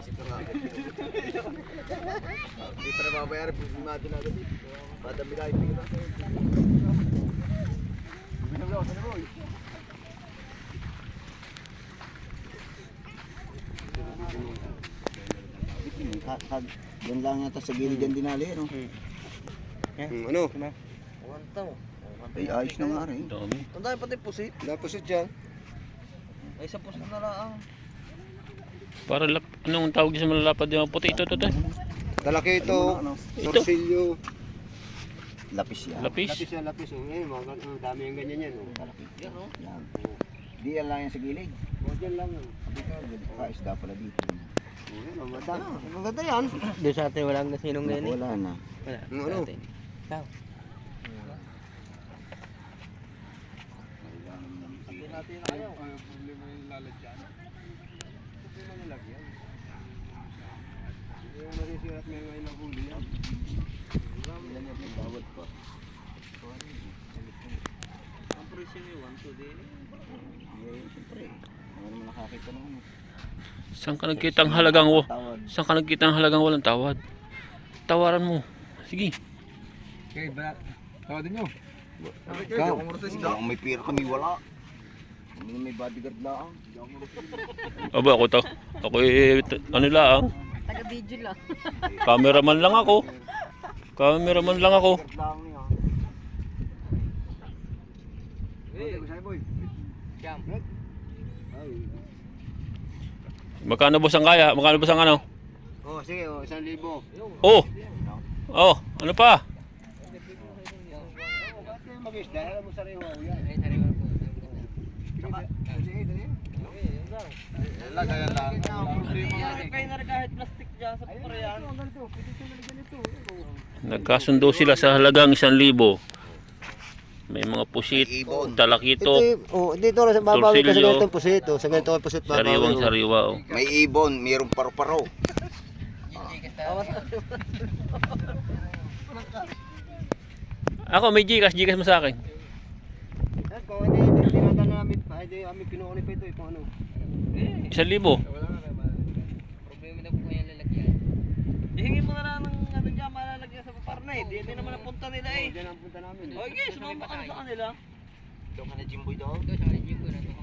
Isip ka nga. Hindi pa na mabayari, pagmimado na agad. Padami na ipin ka. Binagaw sa naroy. Yan lang yata sa gilid yan dinali, no? Ano? Wantaw. Ay, ayos na nga rin. Dami. Tandaan pati pusit. Napusit dyan. Ay, sa pusit na lang. Para anong tawag sa malalapad yung puti ito. Talaki ito. Torsilyo. Lapis yan. Lapis. Lapis yan, lapis. Mga dami yung ganyan yan. Yan o. Yan. Di yan lang yan sa gilid. Huwag yan lang. Kaisda pala dito. Maganda yan. Doon sa atin walang nasinong ngayon eh. Wala na. Wala. Ano? Sa atin. Ikaw. Natin na kayo. Ang problema yung lalagyan. Problema yung lagyan. Yung nasisirat ngayon ngayon ng huli yan. Ilan yan may bawat pa. Ang presyo niyo, 1-2 din. Siyempre. Ano naman nakakita naman. Saan ka nagkitang halagang Tawad. Saan ka nagkitang halagang walang tawad? Tawaran mo. Sige. Okay, tawadin nyo. Ikaw, kung may pira kami wala. Hindi may bodyguard lang. Aba ako to. Ako ano lang. Taga-video lang. Cameraman lang ako. Cameraman lang ako. Lang niya. Siyam. Magkano boss ang kaya? Magkano boss ang ano? Oh, sige, 1,000. Oh. Oh, ano pa? Mag-isda, alam mo sariwa yan. Ay, sariwa po. Kaya lang. Kayo na rin kahit plastic dyan sa paparehan. Nagkasundo sila sa halagang 1,000. May mga pusit, talakito, Dito sa babawi kasi Torsilyo. ganitong pusit. Sa ganitong pusit babawi. sariwang sariwa. Oh. May ibon, mayroong paro-paro. Ako may Gcash mo sa akin. Kung hindi tinatala namin pa, hindi kami pinuuni pa ito kung ano. 1,000. Problema na po kayo lalagyan. Ihingi mo na lang ng ano dyan, malalagyan sa paparnay. Di naman ang punta nila eh. Diyan ang punta namin. Okay, sumama ka na sa kanila. Doon ka na Jimboy doon. Doon sa kanila, Jimbo na to.